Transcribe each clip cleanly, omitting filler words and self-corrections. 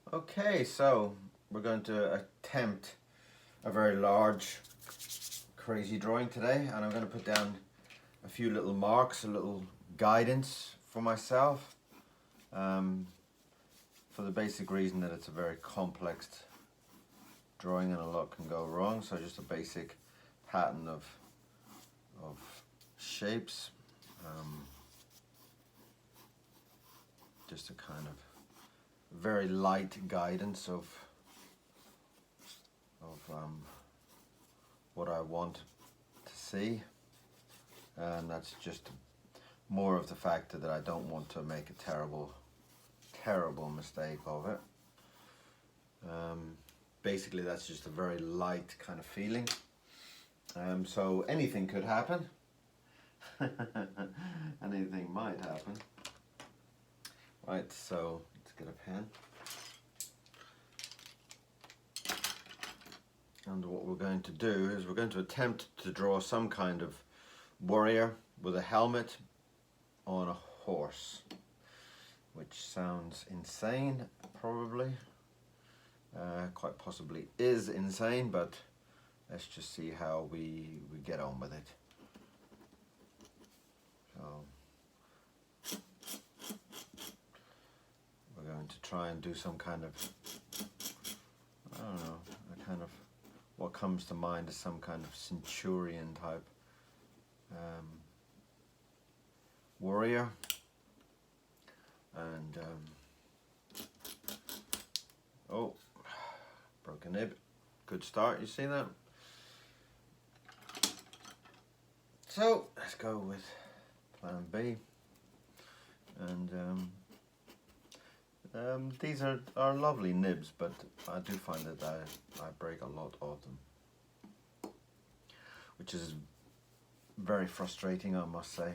Okay, so we're going to attempt a very large, crazy drawing today, and I'm going to put down a few little marks, a little guidance for myself, um, for the basic reason that it's a very complex drawing and a lot can go wrong. So just a basic pattern of shapes, just a kind of very light guidance of what I want to see, and that's just more of the factor that I don't want to make a terrible mistake of it. Basically that's just a very light kind of feeling, so anything could happen. Anything might happen. Right, so let's get a pen. And what we're going to do is we're going to attempt to draw some kind of warrior with a helmet on a horse, which sounds insane, probably. Quite possibly is insane, but let's just see how we get on with it. So we're going to try and do some kind of, I don't know, a kind of, what comes to mind is some kind of centurion type warrior. And oh, broken nib. Good start, you see that? So let's go with plan B. And these are lovely nibs, but I do find that I break a lot of them, which is very frustrating, I must say.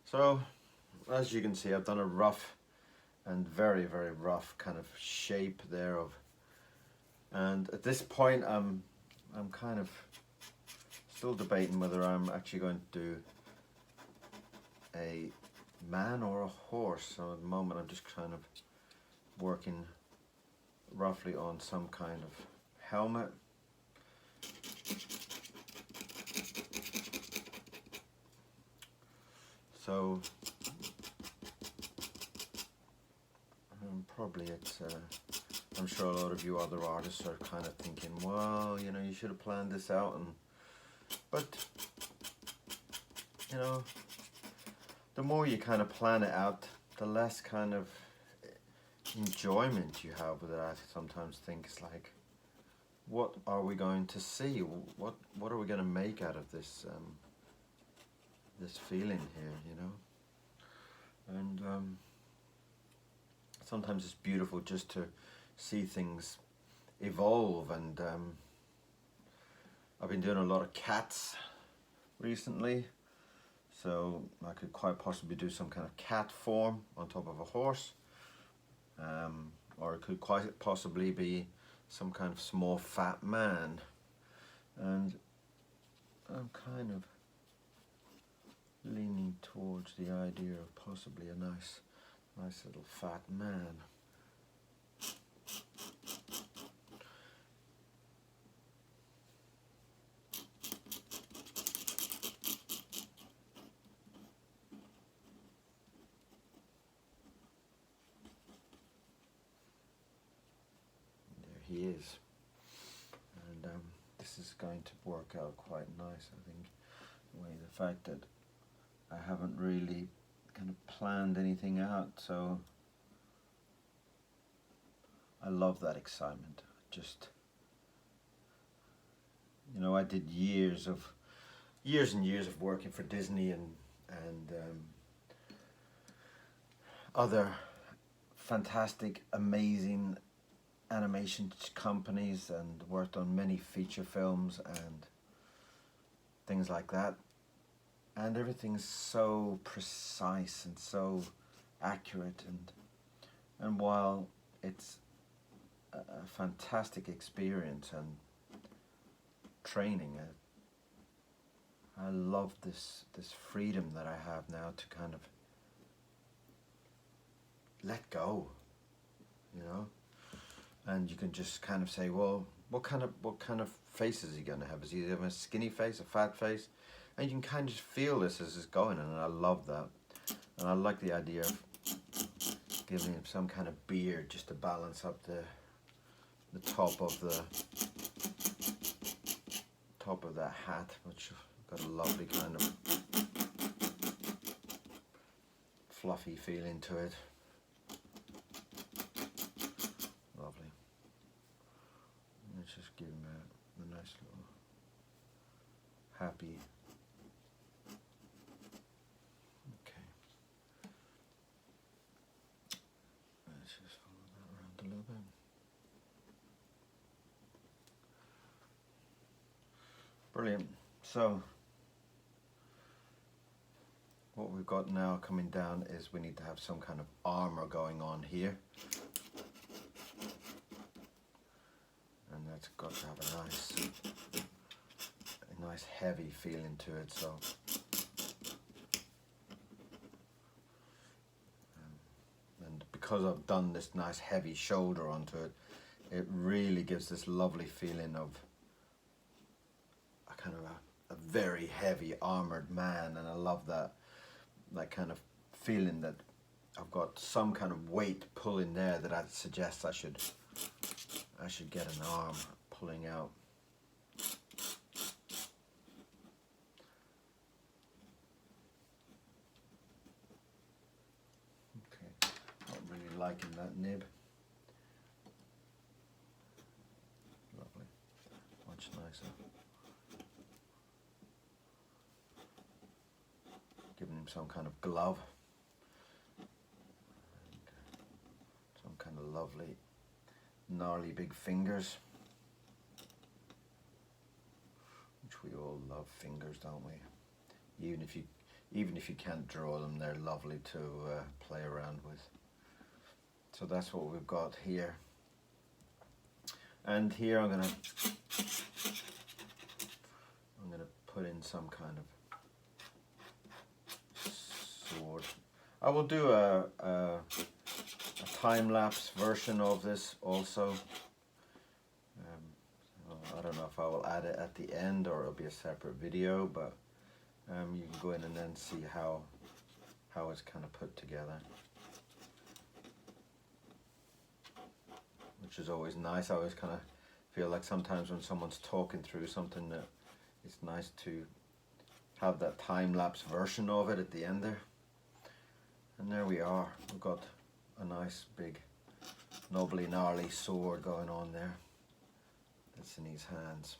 So as you can see, I've done a rough and very rough kind of shape there of, and at this point I'm kind of still debating whether I'm actually going to do a man or a horse. So at the moment I'm just kind of working roughly on some kind of helmet. So probably it's I'm sure a lot of you other artists are kind of thinking, well, you know, you should have planned this out, but you know, the more you kind of plan it out, the less kind of enjoyment you have with it. I sometimes think it's like, what are we going to see? What are we going to make out of this this feeling here, you know? And sometimes it's beautiful just to see things evolve. And I've been doing a lot of cats recently, so I could quite possibly do some kind of cat form on top of a horse, or it could quite possibly be some kind of small fat man. And I'm kind of leaning towards the idea of possibly a nice little fat man. There he is. And this is going to work out quite nice, I think, the fact that I haven't really kind of planned anything out, so I love that excitement. Just, you know, I did years and years of working for Disney and other fantastic, amazing animation companies, and worked on many feature films and things like that. And everything's so precise and so accurate, and while it's a fantastic experience and training, I love this freedom that I have now to kind of let go, you know. And you can just kind of say, well, what kind of face is he going to have? Is he going to have a skinny face, a fat face? And you can kind of just feel this as it's going, and I love that. And I like the idea of giving him some kind of beard just to balance up the top of that hat, which got a lovely kind of fluffy feeling to it. Lovely. Let's just give him a nice little happy. Okay. Let's just follow that around a little bit. Brilliant. So what we've got now coming down is we need to have some kind of armor going on here, and that's got to have a nice heavy feeling to it. So and because I've done this nice heavy shoulder onto it, it really gives this lovely feeling of kind of a very heavy armored man, and I love that kind of feeling that I've got some kind of weight pulling there that suggests I should get an arm pulling out. Okay, not really liking that nib. Lovely, much nicer. Giving him some kind of glove, some kind of lovely gnarly big fingers, which we all love fingers, don't we? Even if you can't draw them, they're lovely to play around with. So that's what we've got here. And here I'm gonna put in some kind of sword. I will do a time-lapse version of this also. I don't know if I will add it at the end or it'll be a separate video, but you can go in and then see how it's kind of put together, which is always nice. I always kind of feel like sometimes when someone's talking through something that it's nice to have that time-lapse version of it at the end there. And there we are, we've got a nice big knobbly gnarly sword going on there that's in his hands.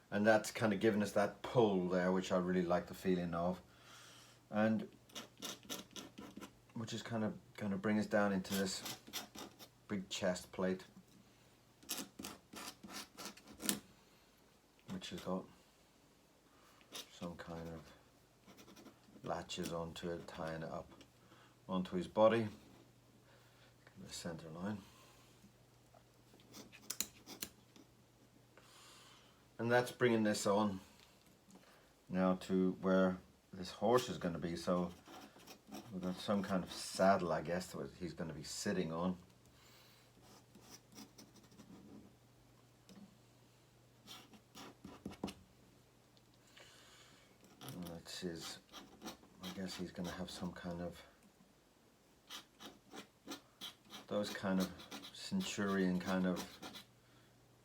And that's kind of giving us that pull there, which I really like the feeling of. And which is kind of going to bring us down into this big chest plate, which has got some kind of latches onto it, tying it up onto his body, the center line. And that's bringing this on now to where this horse is going to be. So we've got some kind of saddle, I guess, that he's going to be sitting on. And that's his, I guess he's going to have some kind of, those kind of centurion kind of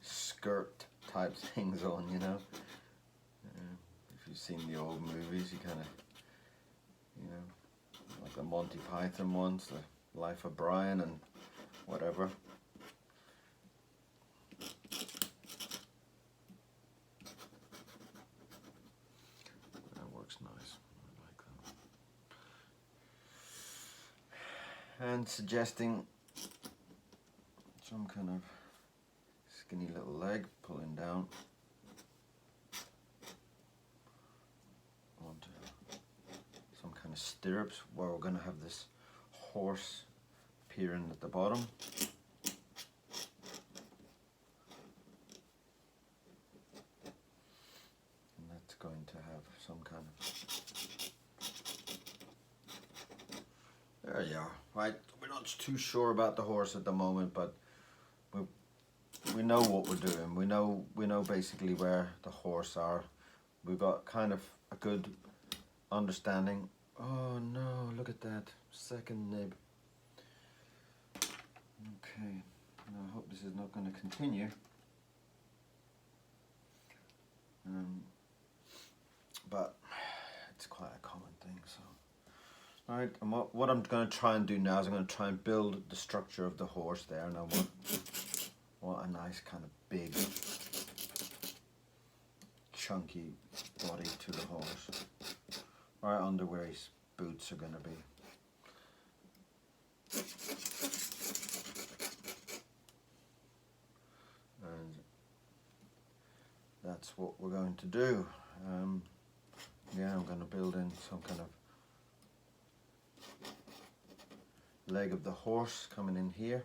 skirt type things on, you know. If you've seen the old movies, you kind of, you know, like the Monty Python ones, the Life of Brian and whatever. That works nice. I like that. And suggesting some kind of skinny little leg pulling down onto some kind of stirrups, where we're going to have this horse appearing at the bottom. some kind of... There you are. Right, we're not too sure about the horse at the moment, but we know what we're doing. We know basically where the horse are. We've got kind of a good understanding. Oh no, look at that second nib. Okay, I hope this is not going to continue. But it's quite a common thing. So, alright, and what I'm going to try and do now is I'm going to try and build the structure of the horse there. And I want a nice kind of big, chunky body to the horse, right under where his boots are going to be. And that's what we're going to do. Yeah, I'm going to build in some kind of leg of the horse coming in here.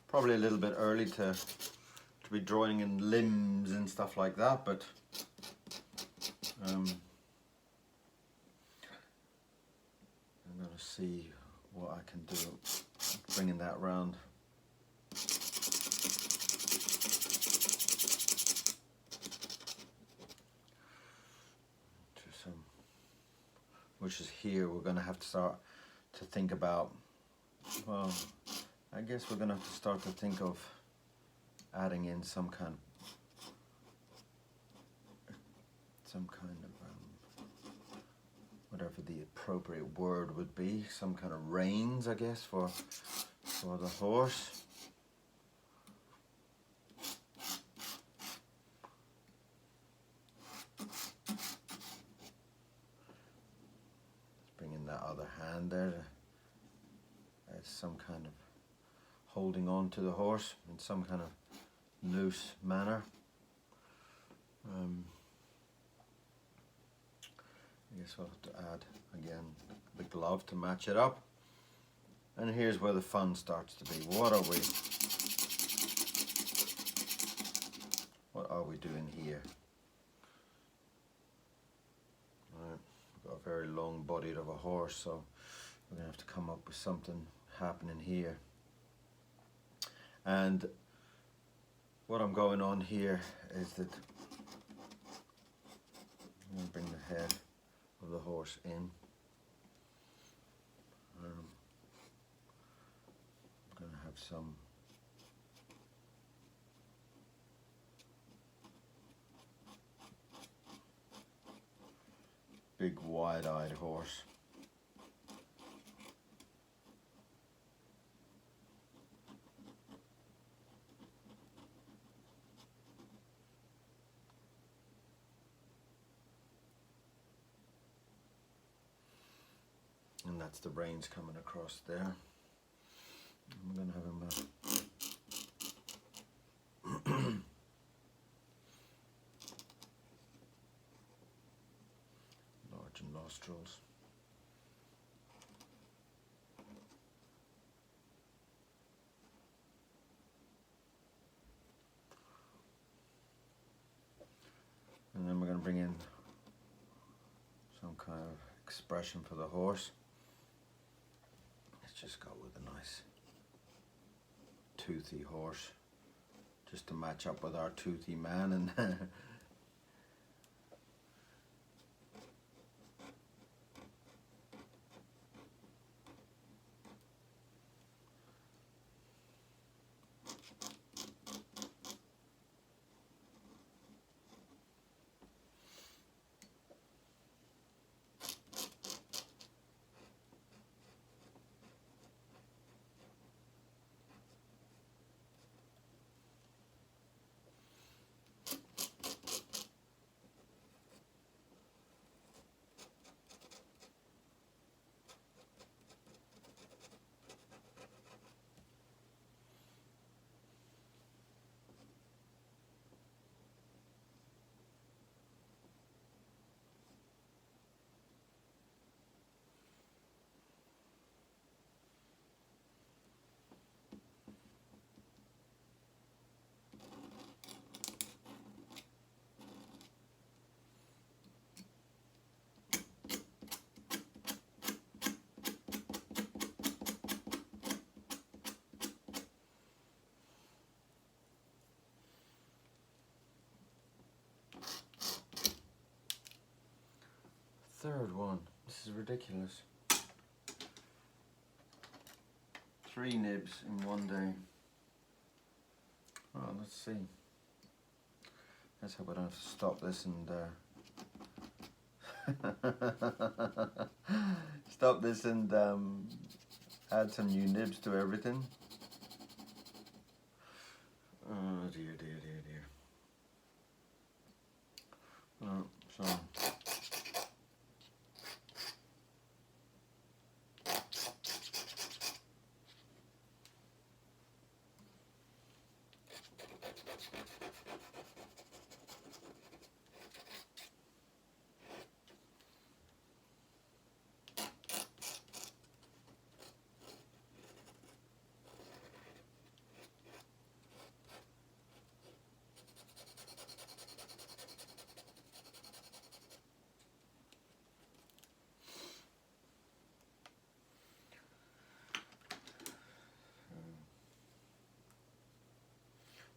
Probably a little bit early to be drawing in limbs and stuff like that, but I'm going to see what I can do, bringing that round. Which is here, we're going to have to start to think about, well, I guess we're going to have to start to think of adding in some kind of whatever the appropriate word would be, some kind of reins, I guess, for the horse. That other hand there as some kind of holding on to the horse in some kind of loose manner. I guess I'll have to add again the glove to match it up. And here's where the fun starts to be. What are we doing here? Got a very long bodied of a horse, so we're gonna have to come up with something happening here. And what I'm going on here is that I'm gonna bring the head of the horse in. I'm gonna have some big wide-eyed horse. And that's the reins coming across there. I'm going to have him large nostrils. And then we're going to bring in some kind of expression for the horse. Let's just go with a nice toothy horse, just to match up with our toothy man. And third one. This is ridiculous. 3 nibs in one day. Oh, let's see. Let's hope I don't have to stop this and stop this and add some new nibs to everything. Oh dear, dear, dear, dear. Oh, so.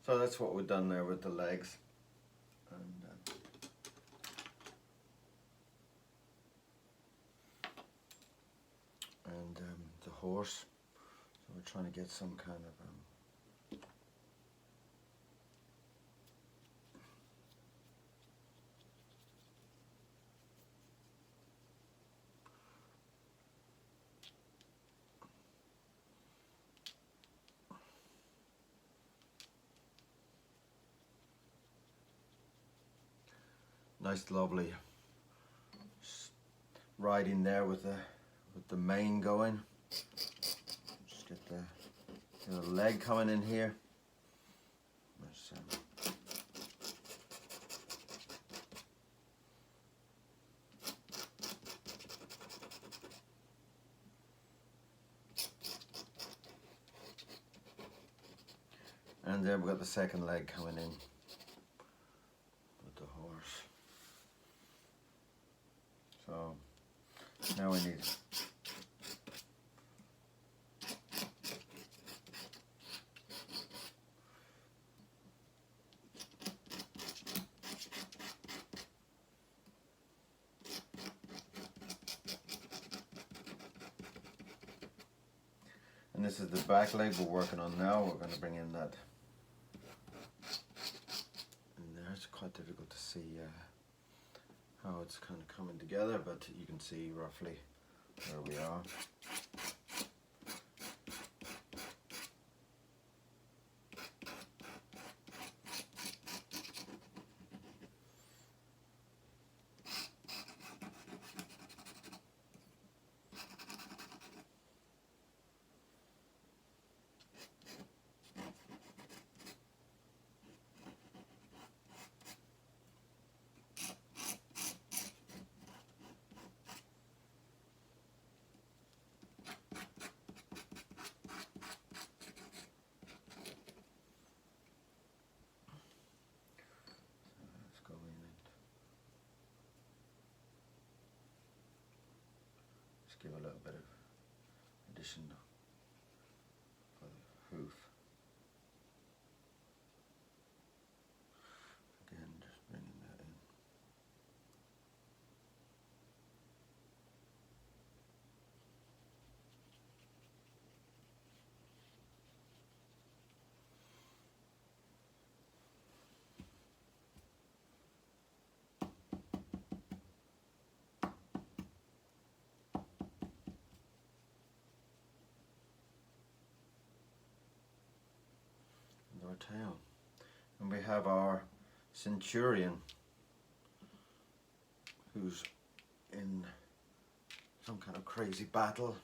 So that's what we've done there with the legs. And the horse. So we're trying to get some kind of nice, lovely riding there with the mane going. Just get the leg coming in here. And there we've got the second leg coming in with the horse. So now we need and this is the back leg we're working on now. We're going to bring in that. And there it's quite difficult to see how it's kind of coming together, but you can see roughly where we are. Give a little bit of addition for the hoof. Again, just bringing that in. Our tail, and we have our centurion who's in some kind of crazy battle.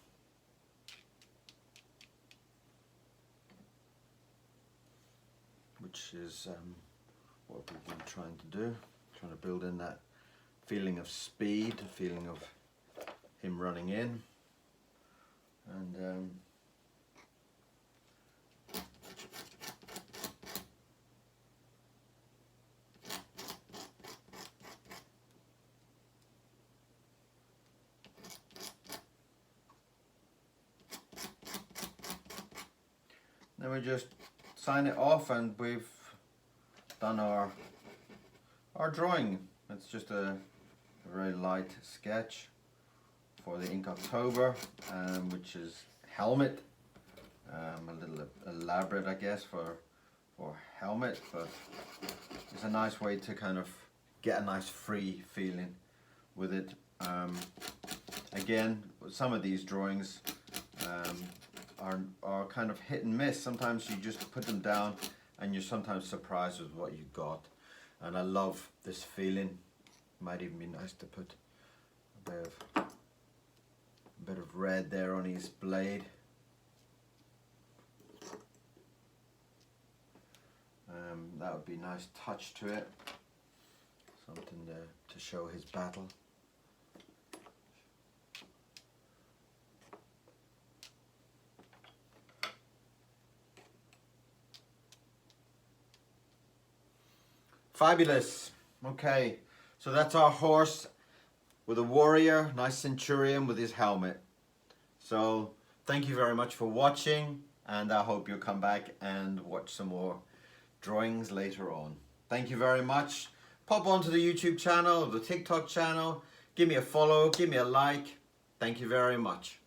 Which is what we've been trying to do, trying to build in that feeling of speed, a feeling of him running in, and then we just sign it off, and we've done our drawing. It's just a a very light sketch for the Inktober, which is helmet. A little elaborate, I guess, for helmet, but it's a nice way to kind of get a nice free feeling with it. Again, some of these drawings are kind of hit and miss. Sometimes you just put them down and you're sometimes surprised with what you got. And I love this feeling. Might even be nice to put a bit of red there on his blade. That would be a nice touch to it. Something to show his battle. Fabulous. Okay, so that's our horse with a warrior, nice centurion with his helmet. So thank you very much for watching, and I hope you'll come back and watch some more drawings later on. Thank you very much. Pop onto the YouTube channel, the TikTok channel, give me a follow, give me a like. Thank you very much.